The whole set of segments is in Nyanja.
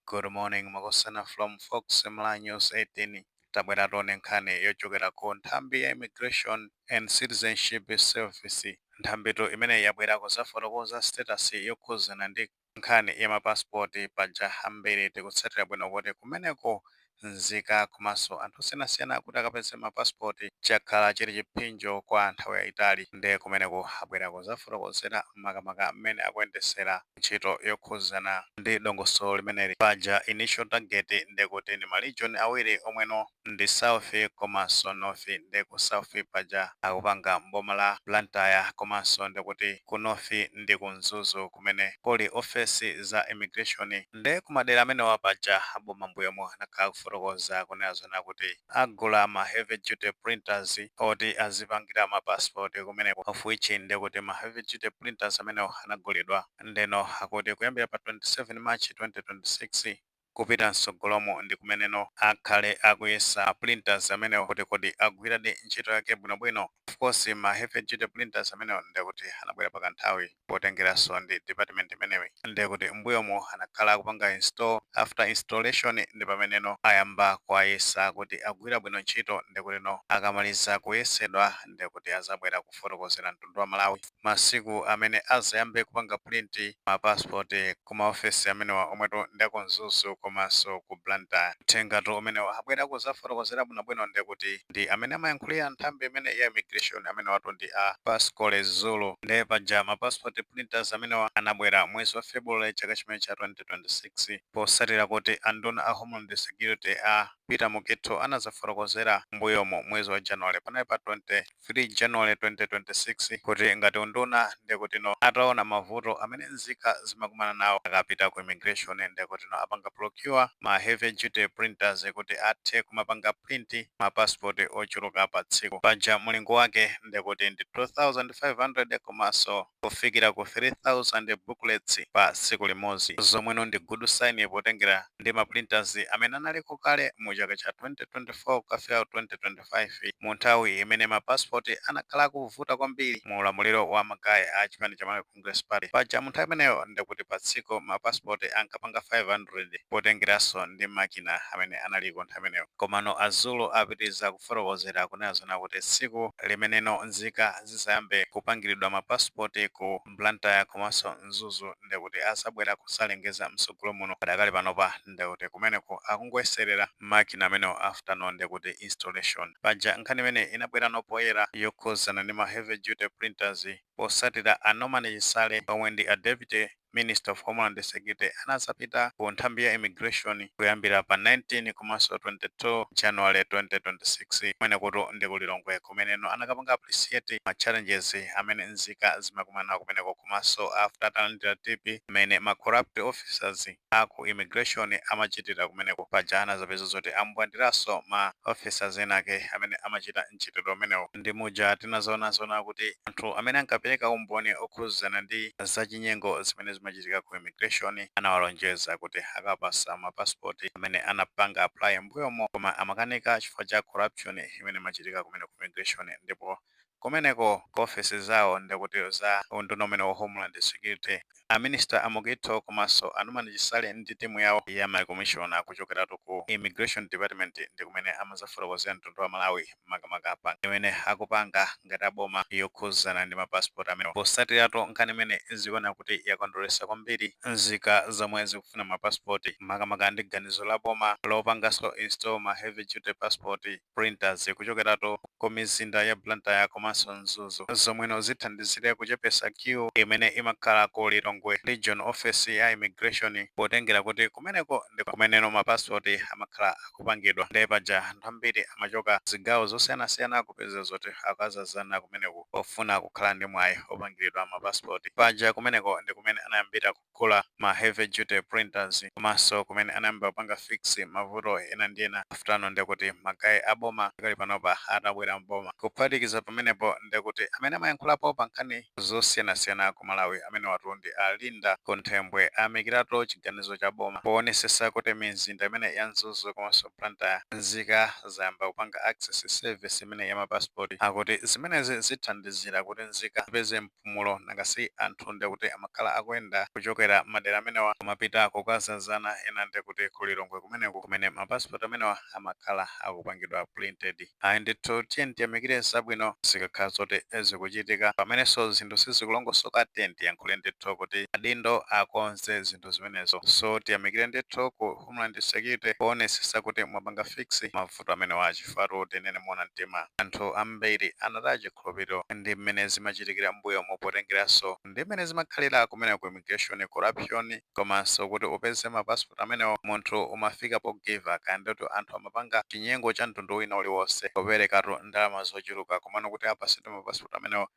Good morning, Magosana from Fox Mla News 18. Tabwera tone nkhani yochokera ku nthambi ya Immigration and Citizenship Service. Nthambito imene yabwerako zafotokoza status yokhuzana ndi nkhani ya mapasipoti paja hambiri tikutsatira bwino kuti kumeneko nzika komanso anthu osiyanasiyana kuti akapeze mapasipoti chakhala chili chiphinjo kwa nthawi yayitali ndi kumeneko abwerako zafotokozera makamaka mmene akuyendesera ntchito yokhuzana ndi dongosolo limeneli paja initial target ndikuti ndi maregion awiri omweno ndi south komanso north ndi ku south paja akupanga mboma la Blantyre komanso ndikuti ku north ndi ku Mzuzu kumene kuli ofesi za immigration ndi kumadera amenewa paja aboma mbuyomo anakhala kufotokoza kunena kuti agula ma heavy duty printers oti azipangira mapasipoti kumeneko of which ndikuti ma heavy duty printers amenewo anagulidwa ndeno akuti kuyambira pa 27 March 2026 kupita msogolomo ndi kumeneno akhale akuyesa printers amenewo kuti kodi agwiradi ntchito yake bwinobwino. Of course ma heavy duty printers amenewo ndikuti anabwera pakanthawi potengeranso ndi department imeneyi ndikuti mbuyomo anakhala akupanga install after installation ndi pameneno ayamba kuayesa kuti agwira bwino ntchito ndikutino akamaliza kuyesedwa ndikuti azabwera kufotokozera mtundu wa Malawi masiku amene azayambe kupanga print mapasipoti kuma ofesi amenewa omweto ndiko Mzuzu komanso ku Blantyre. Tengatu amenewa abwera kuzafotokozera bwinobwino ndikuti ndi amene amayankhulira nthambi imene ya immigration amene watu ndi a Pascal Zulu ndi paja mapasipoti printers amenewa anabwera mwezi wa February chaka chimene cha 2026 posatira kuti anduna a Homeland Security a Peter Mukito anazafotokozera mbuyomo mwezi wa January panali pa 23 January 2026 kuti ngati unduna ndikutino ataona mavuto amene nzika zimakumana nawo akapita ku immigration ndikutino apanga procure ma heavy duty printers kuti athe kumapanga print mapasipoti ochuluka pa tsiku paja mulingo wake ndikuti ndi 2500 komanso kufikira ku 3000 booklets pa tsiku limodzi zomweno ndi good sign potengera ndi ma printers amene analiko kale mu chaka cha 2024 kufika 2025 mu nthawi imene mapasipoti anakhala kuvuta kwambiri mu ulamuliro wa magayi a chipani cha Malawi Congress Party paja mu nthawi imeneyo ndikuti pa tsiku mapasipoti ankapanga 500 potengeranso ndi makina amene analiko nthawi imeneyo komano Azulu apitiriza kufotokozera kunena kuti tsiku limeneno nzika zizayambe kupangiridwa mapasipoti ku Blantyre komanso Mzuzu ndikuti azabwera kusalengeza msogolo muno padakali panopa ndikuti kumeneko akungoyeserera makina amenewo afternoon ndikuti installation paja nkhani imene inabwera nopoyera yokhuzana ndi ma heavy duty printers posatira a Norman Chisale omwe ndi a deputy Minister of Homeland Security anazapita ku nthambi ya immigration kuyambira pa 19 komanso 22 January 2026 kumene kuti ndi kulilongwe kumeneno anakapanga appreciate ma challenges amene nzika zimakumana nawo kumeneko komanso after talandira tipi mene ma corrupt officers aku immigration amachitira kumeneko paja anazapeza zoti ambwandiranso ma officers enake amene amachita mchitidwe umenewo ndi muja tinazoona kuti anthu amene ankapereka umboni okhuzana ndi zachinyengo zimene zimachitika ku immigration anawalonjeza kuti akapasa mapasipoti amene anapanga apply mbuyomo koma amakanika chifukwa cha corruption imene imachitika kumene ku immigration ndipo kumeneko ku offices zawo ndikuti za unduna umene wa Homeland Security a Minister Amugito komanso a Norman Chisale ndi timu yawo ya ma commissioner kuchokeratu ku immigration department ndi kumene amazafotokozera mtundu wa Malawi makamaka pa imene akupanga ngati aboma yokhuzana ndi mapasipoti amene posatiratu nkhani imene zikuona kuti yakondweresa kwambiri nzika zomwe zikufuna mapasipoti makamaka ndi ganizo la boma lopanganso install ma heavy duty passport printers kuchokeratu ku mizinda ya Blantyre komanso Mzuzu zomweno zithandizire kuchepesa queue imene imakhala ku Lilongwe region office ya immigration potengera kuti kumeneko ndi kumeneno mapasipoti amakhala akupangidwa ndi paja anthu ambiri amachoka zigawo zosiyanasiyana kupeza zoti akazazana kumeneko ofuna kukhala ndi mwayi opangiridwa mapasipoti paja kumeneko ndi kumene anayambira kugula ma heavy duty printers komanso kumene anayamba kupanga fix mavuto ena ndi ena afutano ndikuti magayi aboma kali panopa atabwera mboma kuphatikiza pamenepo ndikuti amene amayankhulapo pa nkhani zosiyanasiyana ku Malawi amene watu ndi Linda Conthembwe amikiratu chiganizo cha boma poonetsetsa kuti mizinda imene ya nzuzu komanso planta nzika zayamba kupanga access service imene ya mapasipoti akuti zimenezi zithandizira kuti nzika zipeze mpumulo nangasi anthu ndi kuti amakhala akuyenda kuchokera madera amenewa kumapita kukazazana ena ndi kuti kulilongwe kumeneko kumene mapasipoti amenewa amakhala akupangidwa printed. Ayi ndithu tiyeni tiyamikire zabwino zikakhala zoti zikuchitika pamenenso zinthu sizikulongosoka tiyankhule ndithu kuti adindo akonze zinthu zimenezo. So tiyamikire ndithu ku Homeland Security poonetsetsa kuti mwapanga fix mavuto amenewa chifukwa tinene mona mtima anthu ambiri anati achikhulupiriro ndi mmene zimachitikira mbuyo mopotengeranso ndi mmene zimakhalira kumene ku immigration corruption komanso kuti upeze mapasipoti amenewo munthu umafika pogiva kandi kuti anthu amapanga chinyengo cha mtundu wina uliwonse kuperekatu ndalama zochuluka komano kuti apasidwe mapasipoti amenewo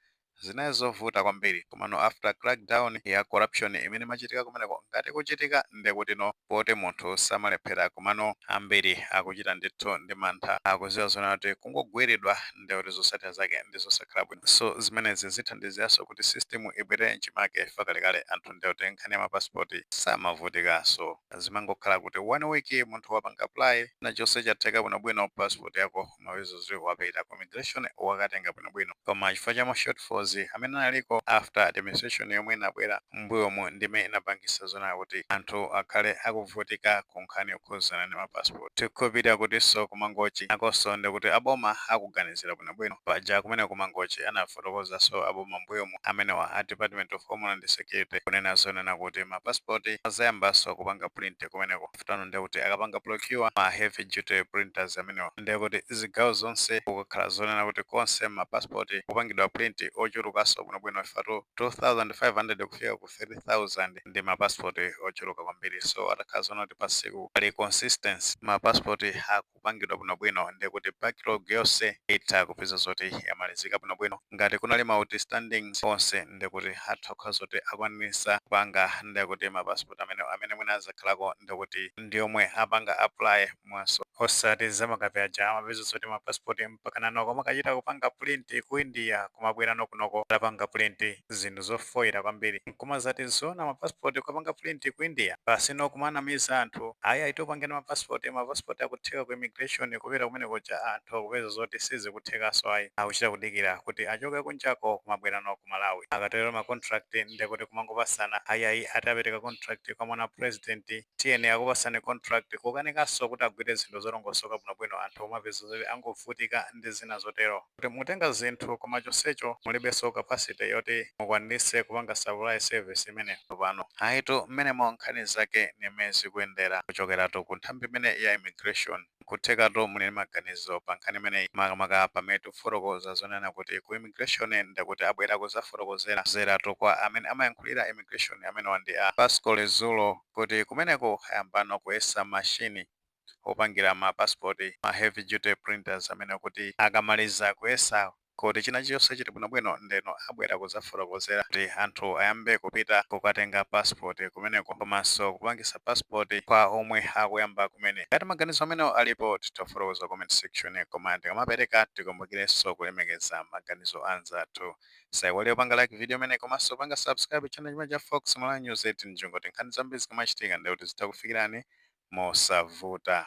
zinayi zovuta kwambiri komano after crackdown ya corruption imene imachitika kumeneko ngati kuchitika ndekuti no poti munthu samalephera komano ambiri akuchita ndithu ndi mantha akuziwa zona kuti kungogwiridwa ndekuti zosatira zake ndi zosakhala bwino. So zimenezi zithandiziranso kuti system ibwere mchimake fakalekale anthu ndekuti nkhani ya mapasipoti samavutika. So zimangokhala kuti 1 week munthu wapanga apply na chonse chatheka bwinobwino passport yako mawezo ziri wapita ku immigration wakatenga bwinobwino koma chifukwa cha ma shortfalls amene analiko after administration yomwe inabwera mbuyomu ndime inapangisa zona kuti anthu akhale akuvutika ku nkhani yokhuzana ndi mapassport. Tikupita kuti so kumangochi akonso ndikuti aboma akuganizira bwinobwino paja kumene kumangochi anafotokoza so aboma mbuyomu amenewa a Department of Homeland Security kunena zonena kuti mapassport azayambanso kupanga print kumeneko futano ndikuti akapanga procure ma heavy duty printers amenewa ndikuti zigawo zonse kukakhala zonena kuti konse mapassport kupangidwa print ochulukanso bwinobwino ifatu 2500 kufika ku 30,000 ndi mapassport ochuluka kwambiri. So atakhala zona kuti pasiku pali consistency mapassport akupangidwa bwinobwino ndikuti backlog yonse itha kupeza zoti yamalizika bwinobwino ngati kunali ma outstanding onse ndikuti atha kukhala zoti akwanisa kupanga ndikuti mapassport amene mwina azakhalako ndikuti ndiyomwe apanga apply mwaso osati zamakapyaja amapeza zoti mapassport mpaka nanoko makachita kupanga print ku India kumabwera nokunoko apanga print zinthu zofoira kwambiri koma zati zona mapassport kupanga print ku India pasino kumanamiza anthu ayi aitopangena mapassport akutheka ku immigration kupita kumene kuja anthu akupeza zoti sizikuthekaso ayi akuchita kudikira kuti achoke kunjako kumabwera no ku Malawi akatero ma contract ndekuti kumangopasana ayi atapereka contract kwa mwana president tiyeni akupasane contract kukanikaso kuti agwire zinthu zolongosoka bwinobwino anthu omapeza zoti angovutika ndi zina zotero kuti mutenga zinthu koma chonsecho mulibenso capacity yoti mukwanise kupanga supply service imene pano ayitu mmenemo nkhani zake nimene zikuyendera kuchokeratu ku nthambi imene ya immigration kuthekatu muli maganizo pa nkhani imeneyi makamaka pamene tifotokoza zonena kuti ku immigration ndikuti abwera kuzafotokozera zeratu kwa amene amayankhulira immigration amene wandi a Pascal Zulo kuti kumeneko ayambano kuyesa mashini opangira mapassport ma heavy duty printers amene kuti akamaliza kuyesa kuti china chiyonse chiti bwinobwino ndeno abwera kuzafotokozera kuti anthu ayambe kupita kukatenga passport kumeneko komanso kupangisa passport kwa omwe akuyamba kumene ngati maganizo amene alipo titafotokoza comment section koma tikamapereka tikumbukirenso kulemekeza maganizo anzathu saiwale upanga like video imene komanso panga subscribe channel chimene cha Fox Malawi News 18 njengoti nkhani zambiri zikamachitika ndikuti zitakufikirani mosavuta.